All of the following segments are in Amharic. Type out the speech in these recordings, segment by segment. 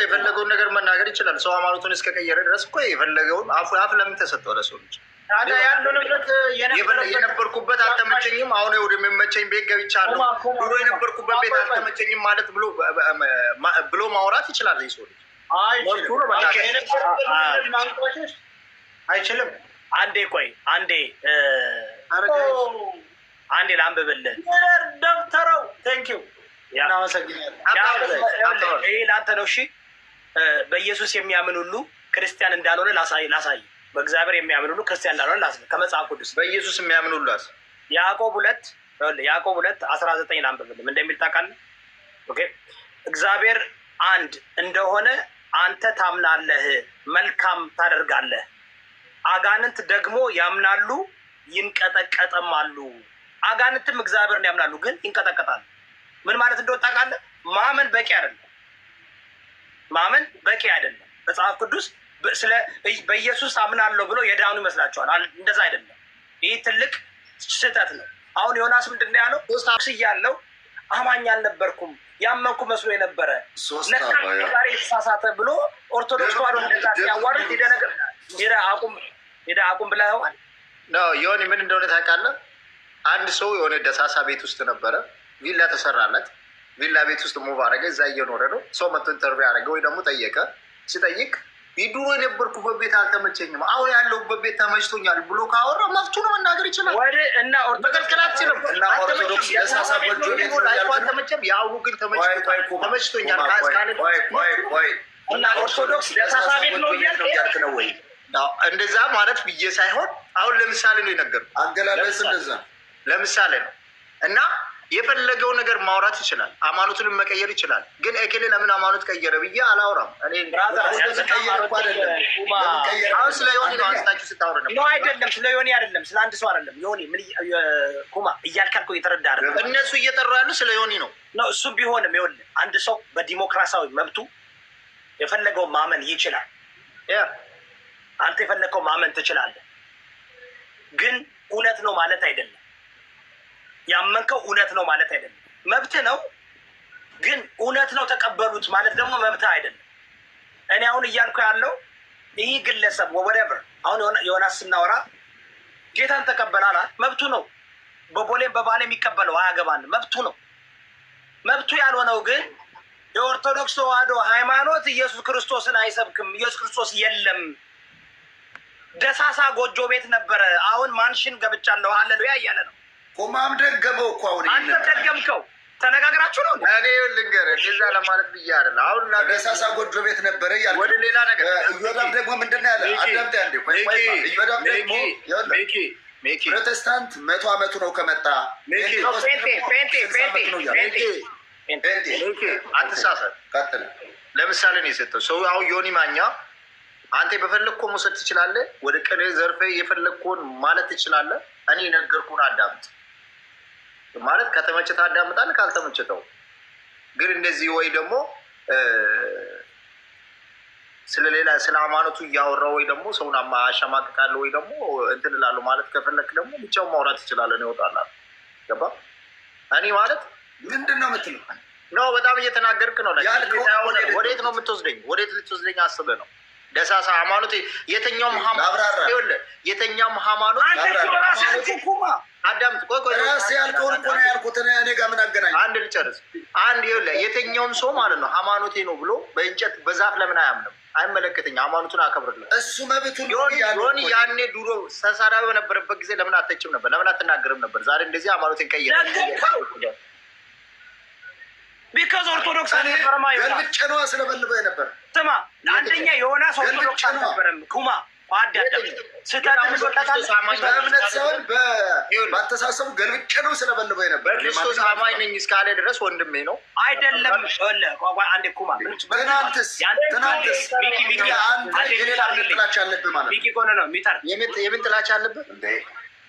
የፈለገውን ነገር መናገር ይችላል። ሰው ሃይማኖቱን እስከቀየረ ድረስ እኮ የፈለገውን አፍ ለምን ተሰጠው ለሰው ልጅ? የነበርኩበት አልተመቸኝም፣ አሁን ወደሚመቸኝ ቤት ገብቻለሁ፣ ድሮ የነበርኩበት ቤት አልተመቸኝም ማለት ብሎ ማውራት ይችላል ሰው ልጅ። አይችልም። አንዴ ቆይ አንዴ ላንብብልህ ደብተራው ቴንኪው ይሄ ለአንተ ነው። እሺ በኢየሱስ የሚያምን ሁሉ ክርስቲያን እንዳልሆነ ላሳይ። በእግዚአብሔር የሚያምን ሁሉ ክርስቲያን እንዳልሆነ ላሳይ ከመጽሐፍ ቅዱስ። በኢየሱስ የሚያምን ሁሉ ያዕቆብ 2:19 ላንብብልህ እንደሚል ታውቃለህ? ኦኬ እግዚአብሔር አንድ እንደሆነ አንተ ታምናለህ፣ መልካም ታደርጋለህ። አጋንንት ደግሞ ያምናሉ ይንቀጠቀጥማሉ። አጋንንትም እግዚአብሔርን ያምናሉ ግን ይንቀጠቀጣሉ። ምን ማለት እንደወጣ ቃለ ማመን በቂ አይደለም። መጽሐፍ ቅዱስ በኢየሱስ አምናለሁ ብሎ የዳኑ ይመስላችኋል? እንደዛ አይደለም። ይህ ትልቅ ስህተት ነው። አሁን ዮናስ ምንድን ነው ያለው? ያለው አማኝ አልነበርኩም ያመንኩ መስሎ የነበረ ዛሬ የተሳሳተ ብሎ ኦርቶዶክስ ተዋሕዶ ሲያዋርድ ሄደ አቁም ብለዋል። የሆነ ምን እንደሆነ ታውቃለህ? አንድ ሰው የሆነ ደሳሳ ቤት ውስጥ ነበረ። ቪላ ተሰራለት። ቪላ ቤት ውስጥ ሙቭ አደረገ። እዛ እየኖረ ነው። ሰው መቶ ኢንተርቪው ያደረገ ወይ ደግሞ ጠየቀ። ሲጠይቅ ድሮ የነበርኩበት ቤት አልተመቸኝም፣ አሁን ያለሁበት ቤት ተመችቶኛል ብሎ ካወራ መፍቱ ነው መናገር ይችላል። መከልከል አትችልም። ኦርቶዶክስ ደሳሳ ጎጆ ቤት አልተመቸም፣ የአሁኑ ግን ተመችቶኛል እና ኦርቶዶክስ ደሳሳ ቤት ነው እያልክ ነው ወይ? እንደዛ ማለት ብዬ ሳይሆን አሁን ለምሳሌ ነው የነገርኩህ። አገላለጽ እንደዛ ለምሳሌ ነው እና የፈለገው ነገር ማውራት ይችላል። ሃይማኖቱንም መቀየር ይችላል። ግን እከሌ ለምን ሃይማኖት ቀየረ ብዬ አላወራም። እኔ አሁን ስለ ዮኒ ነው አንስታችሁ ስታወሩ ነው አይደለም? ስለ ዮኒ አይደለም፣ ስለ አንድ ሰው አይደለም። ዮኒ ምን ኩማ እያልካልከው እየተረዳ አይደለም። እነሱ እየጠሩ ያሉ ስለ ዮኒ ነው። እሱ ቢሆንም ይኸውልህ አንድ ሰው በዲሞክራሲያዊ መብቱ የፈለገው ማመን ይችላል። አንተ የፈለገው ማመን ትችላለህ። ግን እውነት ነው ማለት አይደለም። ያመንከው እውነት ነው ማለት አይደለም። መብት ነው፣ ግን እውነት ነው ተቀበሉት ማለት ደግሞ መብት አይደለም። እኔ አሁን እያልኩ ያለው ይህ ግለሰብ ወቨር አሁን ዮናስ ስናወራ ጌታን ተቀበላላ መብቱ ነው። በቦሌም በባሌ የሚቀበለው አያገባን፣ መብቱ ነው። መብቱ ያልሆነው ግን የኦርቶዶክስ ተዋሕዶ ሃይማኖት ኢየሱስ ክርስቶስን አይሰብክም፣ ኢየሱስ ክርስቶስ የለም፣ ደሳሳ ጎጆ ቤት ነበረ፣ አሁን ማንሽን ገብቻለሁ ሃሌሉያ እያለ ነው። ቁማም ደገመው እኮ አሁን አንተ ደገምከው። ተነጋግራችሁ ነው። እኔ ልንገርህ እንደዛ ለማለት ብዬ አይደለም። አሁን ደሳሳ ጎጆ ቤት ነበረ እያለ ወደ ሌላ ነገር እዮዳብ ደግሞ ምንድን ነው ያለ? አዳምጥ አንዴ። እዮዳብ ደግሞ ፕሮቴስታንት 100 ዓመቱ ነው ከመጣ አትሳሳት። ቀጥል። ለምሳሌ ነው የሰጠው ሰው አሁን ዮኒ ማኛ አንተ በፈለግከው መውሰድ ትችላለህ። ወደ ቀኔ ዘርፈ የፈለግከውን ማለት ትችላለህ። እኔ ነገርኩህን አዳምጥ ማለት ከተመቸህ ታዳምጣለህ፣ ካልተመቸተው ግን እንደዚህ ወይ ደግሞ ስለሌላ ስለ ሃይማኖቱ እያወራሁ ወይ ደግሞ ሰውን አሸማቅቃለሁ ወይ ደግሞ እንትን እላለሁ ማለት ከፈለክ ደግሞ ብቻውን ማውራት ትችላለህ። ነው ይወጣላል። ገባ? እኔ ማለት ምንድን ነው የምትለው ነው? በጣም እየተናገርክ ነው። ወዴት ነው የምትወስደኝ? ወዴት ልትወስደኝ አስበህ ነው? ደሳሳ ሃይማኖት የትኛውም የትኛውም ሃይማኖት አዳምጥ። ቆይ ራስ ያልከውን እኮ ነው ያልኩት። እኔ ጋር ምን አገናኝ? አንድ ልጨርስ። አንድ ይኸውልህ የትኛውም ሰው ማለት ነው ሃይማኖቴ ነው ብሎ በእንጨት በዛፍ ለምን አያምንም? አይመለከተኝ። ሃይማኖቱን አከብርልህ። እሱ መብቱ ሆን ያኔ ድሮ ተሳዳቢ በነበረበት ጊዜ ለምን አትችም ነበር? ለምን አትናገርም ነበር? ዛሬ እንደዚህ ሃይማኖቴን ቀይረ ቢካዝ ኦርቶዶክስ አልነበረማ። ገልብጬ ነዋ ስለበልበው የነበረ ስማ፣ አንደኛ ዮናስ ኦርቶዶክስ አልነበረም። ኩማ አዳደም ስህተትን በእምነት ሳይሆን በአስተሳሰቡ ገልብጬ ነው ስለበልበው የነበረ። ክርስቶስ አማኝ ነኝ እስካለ ድረስ ወንድሜ ነው አይደለም? አንዴ ኩማ ትናንትስ ጥላቻ አለብህ ማለት ሚኪ ኮነ ነው ሚጠር የምን ጥላቻ አለብህ?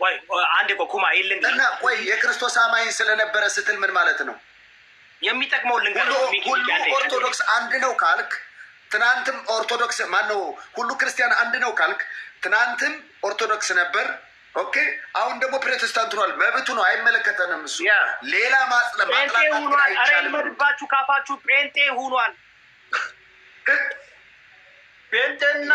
ወይ አንዴ ኩማ ይልንግ እና ቆይ የክርስቶስ አማኝ ስለነበረ ስትል ምን ማለት ነው? የሚጠቅመው ሁሉ ኦርቶዶክስ አንድ ነው ካልክ ትናንትም ኦርቶዶክስ ማነው? ሁሉ ክርስቲያን አንድ ነው ካልክ ትናንትም ኦርቶዶክስ ነበር። ኦኬ አሁን ደግሞ ፕሮቴስታንት ሆኗል። መብቱ ነው፣ አይመለከተንም። እሱ ሌላ ማጥላላት አይቻልም። ካፋችሁ ጴንጤ ሆኗል። ጴንጤና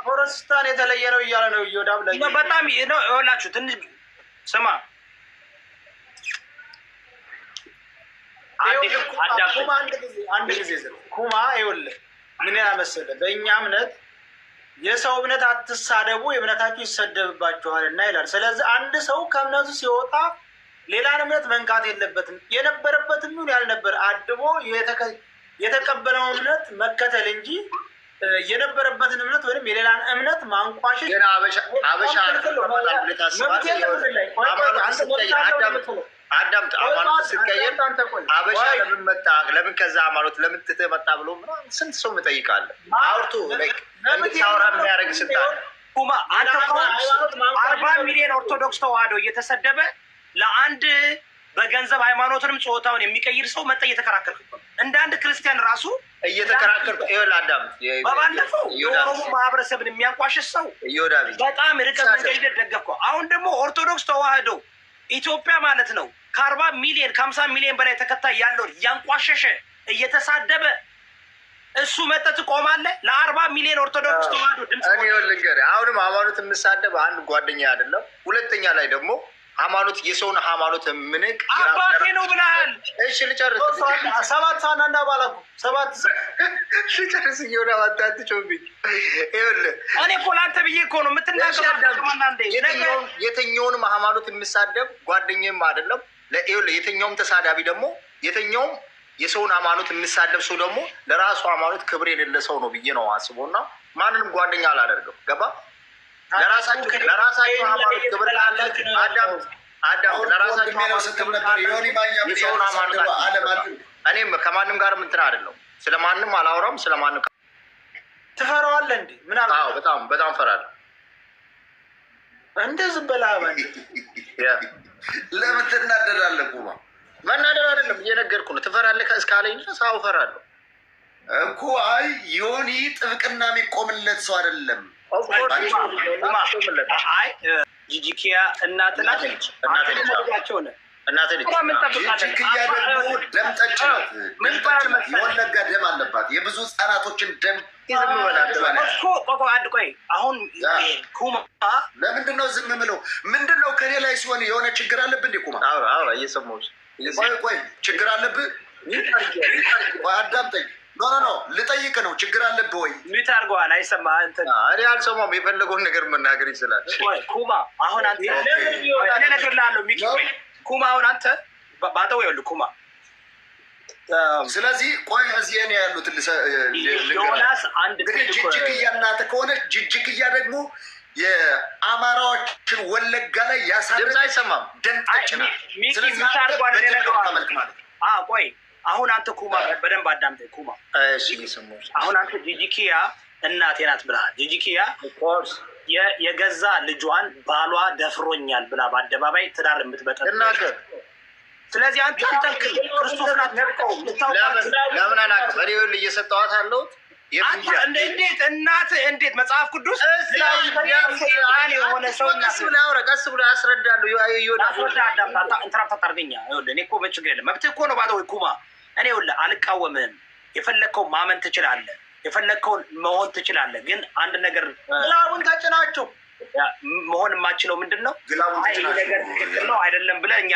ፕሮቴስታንት የተለየ ነው እያለ ነው እዮዳብ ላይ በጣም ነው ይኸውላችሁ። ትንሽ ስማ አንድ ጊዜ ኩማ ይኸውልህ ምን ያመሰለ በእኛ እምነት የሰው እምነት አትሳደቡ የእምነታችሁ ይሰደብባችኋል እና ይላል። ስለዚህ አንድ ሰው ከእምነቱ ሲወጣ ሌላን እምነት መንካት የለበትም። የነበረበትም ይሁን ያልነበረ አድቦ የተቀበለው እምነት መከተል እንጂ የነበረበትን እምነት ወይም የሌላን እምነት ማንቋሸሽ አዳምጥ። ሃይማኖት ስትቀየር አበሻ ለምን መጣ ለምን ከዛ ሃይማኖት ለምን ትተህ መጣ ብሎ ስንት ሰው ምጠይቃለህ። አውርቶ እንድታወራ የሚያደርግ ስልጣን ኩማ አንተ 40 ሚሊዮን ኦርቶዶክስ ተዋህዶ እየተሰደበ ለአንድ በገንዘብ ሃይማኖትንም ጾታውን የሚቀይር ሰው መጣ እየተከራከርክ እንደ አንድ ክርስቲያን ራሱ እየተከራከርክ ይኸውልህ አዳምጥ። በባለፈው የኦሮሞ ማህበረሰብን የሚያንቋሽሽ ሰው በጣም ርቀት መንገድ ደገፍከው። አሁን ደግሞ ኦርቶዶክስ ተዋህዶ ኢትዮጵያ ማለት ነው ከ40 ሚሊዮን ከ50 ሚሊዮን በላይ ተከታይ ያለውን እያንቋሸሸ እየተሳደበ እሱ መጠጥ ትቆማለህ? ለ40 ሚሊዮን ኦርቶዶክስ ተዋህዶ ድምጽ እኔ ልንገርህ፣ አሁንም ሃይማኖት የምሳደብ አንድ ጓደኛ አይደለም። ሁለተኛ ላይ ደግሞ ሃይማኖት የሰውን ሃይማኖት ምንቅ አባቴ ነው ብለሃል። እሺ ልጨርስ። 7 ሳናና ባላኩ 7 ልጨርስ እየሆነ አታትጮብኝ። ይኸውልህ እኔ እኮ ለአንተ ብዬ እኮ ነው የምትናገረው። የትኛውንም ሃይማኖት የምሳደብ ጓደኛም አይደለም። ይኸውልህ የትኛውም ተሳዳቢ ደግሞ የትኛውም የሰውን ሃይማኖት የምሳደብ ሰው ደግሞ ለራሱ ሃይማኖት ክብር የሌለ ሰው ነው ብዬ ነው አስበውና ማንንም ጓደኛ አላደርግም። ገባ? ለራሳችሁ ሃይማኖት ክብር ካላችሁ አዳም ለራሳችሁ እኔም ከማንም ጋር እንትን አይደለም። ስለማንም አላወራም። ስለማንም ትፈራዋለህ እንዴ? ምን አለ? አዎ በጣም ፈራለሁ። እንደዚህ በላባ ለምን ትናደዳለህ? ቁማ መናደድ አይደለም እየነገርኩህ ነው። ትፈራለህ እስካለኝ ድረስ አዎ እፈራለሁ እኮ። አይ ዮኒ ጥብቅና የሚቆምለት ሰው አይደለም። ጂጂኪያ እናት ናት። ጂጂኪያ ደግሞ ደም ጠጭ ናት። የወለጋ ደም አለባት። የብዙ ህጻናቶችን ደም ቆይ አሁን ኩማ ለምንድን ነው ዝም ምለው? ምንድን ነው ከኔ ላይ ሲሆን የሆነ ችግር አለብህ እንዴ? ኩማ እየሰማሁሽ ቆይ ችግር አለብህ? አዳምጠኝ። ኖ ልጠይቅ ነው። ችግር አለብህ ወይ? ሚት አድርገዋል። አይሰማህ እንትን እኔ አልሰማሁም። የፈለገውን ነገር መናገር ይችላል። ኩማ አሁን አንተ እኔ ነገር ላለው ሚኪ ኩማ አሁን አንተ ባጠው ይኸውልህ ኩማ ስለዚህ ቆይ እዚህ ነው ያሉት ዮናስ አንድ ጅጅክያ እናት ከሆነች ጅጅክያ ደግሞ የአማራዎችን ወለጋ ላይ ያሳድር አይሰማም። ደምጣጭ ነው። ሚኪ ሚት አድርጓል። እኔ ነገር ቆይ አሁን አንተ ኩማ በደንብ አዳምጠኝ። ኩማ አሁን አንተ ጂጂኪያ እናቴ ናት ብለሃል። ጂጂኪያ የገዛ ልጇን ባሏ ደፍሮኛል ብላ በአደባባይ ትዳር የምትበጠናገር። ስለዚህ አንተ ክርስቶስን አትነቀው። ለምን አላውቅም። እኔ ይኸውልህ እየሰጠኋት ያለሁት እንዴት እናት እንዴት መጽሐፍ ቅዱስ የሆነ ሰው ቀስ ብሎ ያስረዳሉ። ኢንተራፕት አታርገኛ። ይኸውልህ እኔ እኮ በችግር የለም መብትህ እኮ ነው ባለው ኩማ። እኔ ይኸውልህ አልቃወምህም። የፈለግከውን ማመን ትችላለህ፣ የፈለግከውን መሆን ትችላለህ። ግን አንድ ነገር ግላቡን ተጭናቸው መሆን የማችለው ምንድን ነው? ይህ ነገር ትክክል ነው አይደለም ብለህ እኛ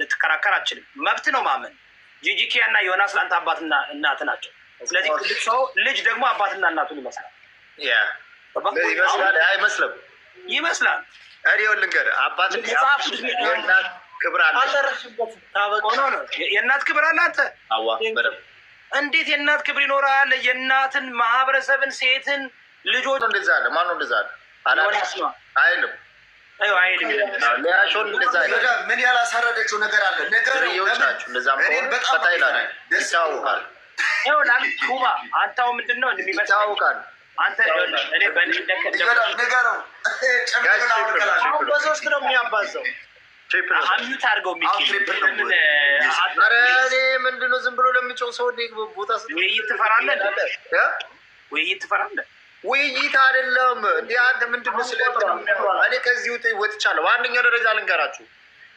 ልትከራከር አችልም። መብት ነው ማመን። ጂጂኪያ እና ዮናስ ለአንተ አባትና እናት ናቸው። ስለዚህ ሰው ልጅ ደግሞ አባትና እናቱን ይመስላል። አይመስልም? ይመስላል። እኔው ልንገርህ አባት ክብር አለ። የእናት ክብር አለ። አንተ እንዴት የእናት ክብር ይኖራል? የእናትን ማህበረሰብን፣ ሴትን፣ ልጆች እንደዛ አለ። ማነው እንደዛ አለ? አይልም። ምን ያላሳረደችው ነገር አለ? ይታወቃል። ኩባ አንተው ምንድን ነው ይታወቃል። አንተ እኔ ንገረው። በሶስት ነው የሚያባዘው። አሚዩት አድርገው ምንድን ነው ዝም ብሎ ለሚጮህ ሰው ቦታ ውይይት ትፈራለህ? ውይይት ትፈራለህ? ውይይት አይደለም እንዲህ አንተ ምንድን ነው? እኔ ከዚህ ወጥቻለሁ። በአንደኛ ደረጃ ልንገራችሁ፣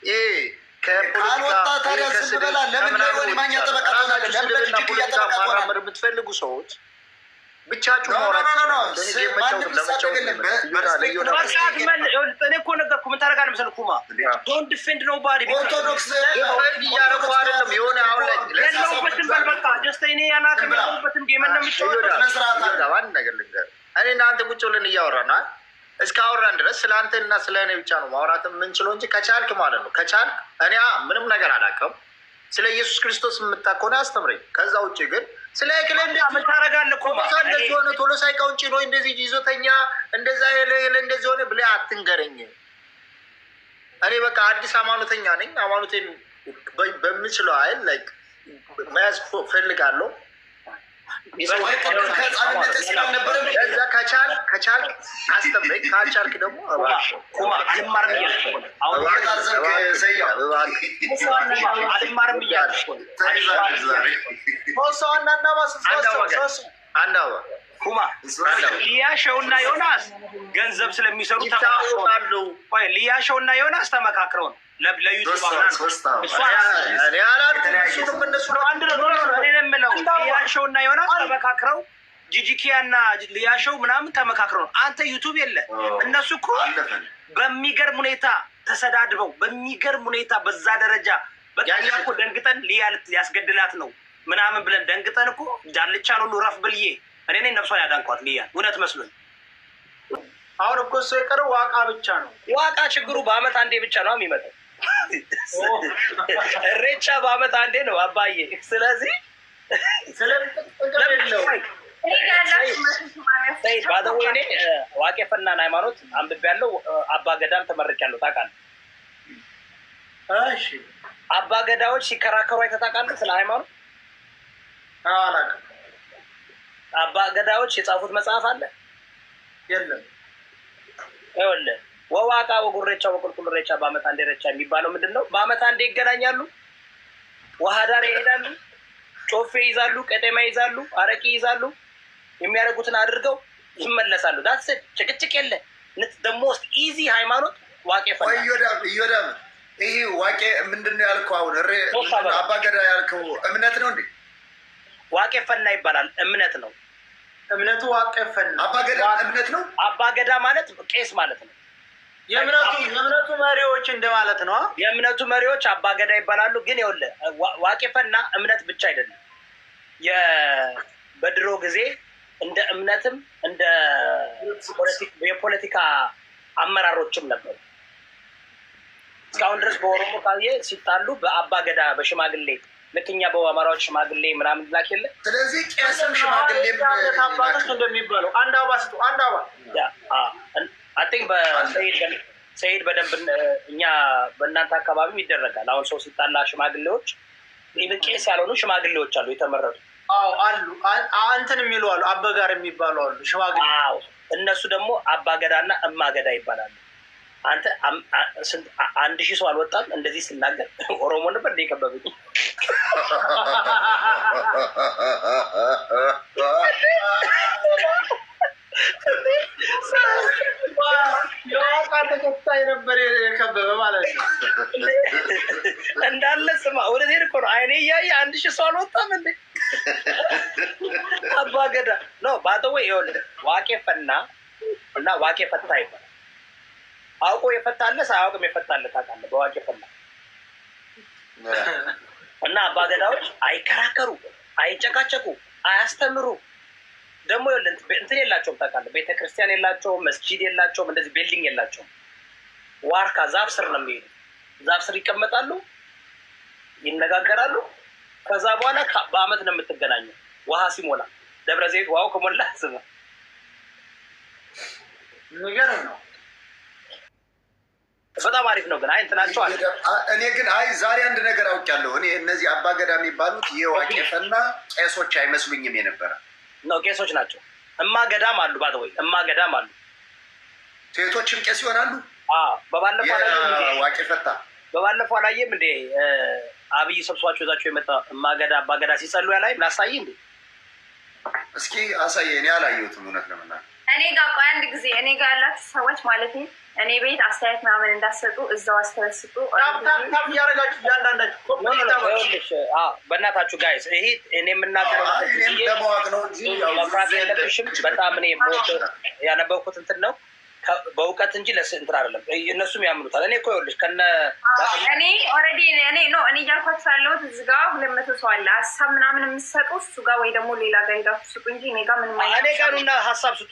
ይሄ ከፖለቲካ ማራመድ የምትፈልጉ ሰዎች ብቻችሁ ማውራት እኔ እኮ ነገርኩህ። ምን ታደርጋለህ መሰለህ ኩማ ዶንት ዲፌንድ ኖባዲ ኦርቶዶክስ እያደረጉ አይደለም። የሆነ አሁን ላይ የለሁበትም በል በቃ ጀስት እኔ ያናክም የለሁበትም ጌም ነው የምትጫወተው። አንድ ነገር ልንገርህ፣ እኔ እናንተ ቁጭ ብለን እያወራን እስካወራን ድረስ ስለ አንተና ስለ እኔ ብቻ ነው ማውራት የምንችለው እንጂ ከቻልክ ማለት ነው ከቻልክ እኔ ምንም ነገር አላውቅም። ስለ ኢየሱስ ክርስቶስ የምታውቀው አስተምረኝ። ከዛ ውጭ ግን ስለ ክለንዳ ምን ታደርጋለህ? ኮማ እንደዚህ ሆነ ቶሎ ሳይቃውጭ ነው እንደዚህ ይዞተኛ እንደዛ እንደዚህ ሆነ ብለህ አትንገረኝ። እኔ በቃ አዲስ ሃይማኖተኛ ነኝ። ሃይማኖቴን በምችለው አይደል ላይክ መያዝ ፈልጋለሁ። ከቻልክ አስተምረኝ፣ ካልቻልክ ደግሞ ኩማ አልማርም እያልኩ ነው። አልማርም እያልኩ ነው። ኩማ ሊያሸውና ዮናስ ገንዘብ ስለሚሰሩ ተመካክረው ሊያሸውና ዮናስ ተመካክረው ነው ለዩቱብ ሊያሸውና ዮናስ ተመካክረው ጂጂኪያና ሊያሸው ምናምን ተመካክረው ነው። አንተ ዩቱብ የለ እነሱ እኮ በሚገርም ሁኔታ ተሰዳድበው በሚገርም ሁኔታ በዛ ደረጃ በቃ እኮ ደንግጠን ሊያስገድላት ነው ምናምን ብለን ደንግጠን እኮ ዳልቻን ሁሉ ረፍ ብልዬ እኔ ነኝ ነፍሷን ያዳንኳት ሊያን እውነት መስሎኝ። አሁን እኮ እሱ የቀረው ዋቃ ብቻ ነው። ዋቃ ችግሩ በአመት አንዴ ብቻ ነው የሚመጣው። እሬቻ በአመት አንዴ ነው አባዬ። ስለዚህ ባደወይኔ ዋቄ ፈናን ሃይማኖት አንብቤያለሁ። አባ ገዳም ተመርቄያለሁ። ታውቃለህ? እሺ አባ ገዳዎች ሲከራከሩ አይተህ ታውቃለህ? ስለ ሃይማኖት አላውቅም። አባ ገዳዎች የጻፉት መጽሐፍ አለ? የለም። ይኸውልህ ወዋቃ ወጉሬቻ ወቁልቁልሬቻ በአመት አንዴ ሬቻ የሚባለው ምንድን ነው? በአመት አንዴ ይገናኛሉ፣ ውሃ ዳር ይሄዳሉ፣ ጮፌ ይዛሉ፣ ቀጤማ ይዛሉ፣ አረቂ ይዛሉ፣ የሚያደርጉትን አድርገው ይመለሳሉ። ዳትስ ጭቅጭቅ የለ። ደግሞ ውስጥ ኢዚ ሃይማኖት ዋቄ ፈና እዮዳብ ይሄ ዋቄ ምንድን ነው ያልከው? አሁን አባገዳ ያልከው እምነት ነው እንዴ? ዋቄ ፈና ይባላል። እምነት ነው። እምነቱ ዋቄ ፈና። አባገዳ እምነት ነው። አባገዳ ማለት ቄስ ማለት ነው። የእምነቱ መሪዎች እንደማለት ነው። የእምነቱ መሪዎች አባገዳ ይባላሉ። ግን ይኸውልህ ዋቄ ፈና እምነት ብቻ አይደለም። በድሮ ጊዜ እንደ እምነትም እንደ የፖለቲካ አመራሮችም ነበሩ። እስካሁን ድረስ በኦሮሞ ካየ ሲጣሉ በአባገዳ በሽማግሌ ልክኛ በአማራዎች ሽማግሌ ምናምን ላክ የለ። ስለዚህ ቄስም ሽማግሌ አባቶች እንደሚባለው አንድ አባ ስጡ አንድ አባ አይ ቲንክ በሰይድ በደንብ እኛ በእናንተ አካባቢም ይደረጋል። አሁን ሰው ሲጣላ ሽማግሌዎች ኢቭን ቄስ ያልሆኑ ሽማግሌዎች አሉ የተመረጡ። አዎ አሉ። አንተን የሚሉ አሉ፣ አበጋር የሚባሉ አሉ ሽማግሌ። አዎ እነሱ ደግሞ አባገዳና እማገዳ ይባላሉ። አንተ 1000 ሰው አልወጣም እንደዚህ ስናገር ኦሮሞ ነበር እንደ ከበበኝ። ተከታይ ነበር የከበበ ማለት ነው እንዳለ ስማ። ወደዚህ እኮ ነው አይኔ እያየ 1000 ሰው አልወጣም እንዴ አባገዳ ነው ባተወ። ይኸውልህ ዋቄ ፈና እና ዋቄ ፈታ ይባላል። አውቆ የፈታለ ሳያውቅም የፈታለ ታውቃለህ። በዋቄ ፈና እና አባገዳዎች አይከራከሩ፣ አይጨቃጨቁ፣ አያስተምሩ። ደግሞ እንትን የላቸውም ታውቃለህ። ቤተክርስቲያን የላቸውም፣ መስጂድ የላቸውም፣ እንደዚህ ቢልዲንግ የላቸውም። ዋርካ ዛፍ ስር ነው የሚሄዱ። ዛፍ ስር ይቀመጣሉ፣ ይነጋገራሉ። ከዛ በኋላ በአመት ነው የምትገናኘው። ውሃ ሲሞላ ደብረ ዘይት ውሃው ከሞላ ስሙ ነገር ነው። በጣም አሪፍ ነው። ግን አይ እንትናቸው አለ። እኔ ግን አይ ዛሬ አንድ ነገር አውቄያለሁ። እኔ እነዚህ አባገዳ የሚባሉት የዋቄ ፈና ቄሶች አይመስሉኝም የነበረ ነው። ቄሶች ናቸው። እማገዳም አሉ ባተወይ እማገዳም አሉ። ሴቶችም ቄስ ይሆናሉ። በባለፈው ላይ ዋቄ ፈታ በባለፈው አላየም እንዴ? አብይ ሰብሷቸው ይዛቸው የመጣ እማገዳ አባገዳ ሲጸሉ ያላይ ላሳይ እንዴ? እስኪ አሳየ። እኔ አላየሁትም እውነት ለመናገር። እኔ ጋር ቆይ አንድ ጊዜ እኔ ጋር ያላችሁ ሰዎች ማለት ነው እኔ ቤት አስተያየት ምናምን እንዳሰጡ እዛው አስተያየት ስጡ። ታም ያረጋችሁ ያንዳንዳችሁ በእናታችሁ ጋይስ ይሄ እኔ የምናገረው ለማወቅ ነው እንጂ መፍራት የለብሽም። በጣም እኔ ያነበብኩት እንትን ነው በእውቀት እንጂ ለስንትር አይደለም። እነሱም ያምኑታል። እኔ እኮ ይኸውልሽ ከነ እኔ ኦልሬዲ እኔ እያልኳችሁ ያለሁት እዚህ ጋር 200 ሰው አለ ሀሳብ ምናምን የምትሰጡ እሱ ጋር ወይ ደግሞ ሌላ ጋር ሄዳችሁ ስጡ እንጂ እኔ ጋር ምንም እኔ ጋር ኑና ሀሳብ ስጡ።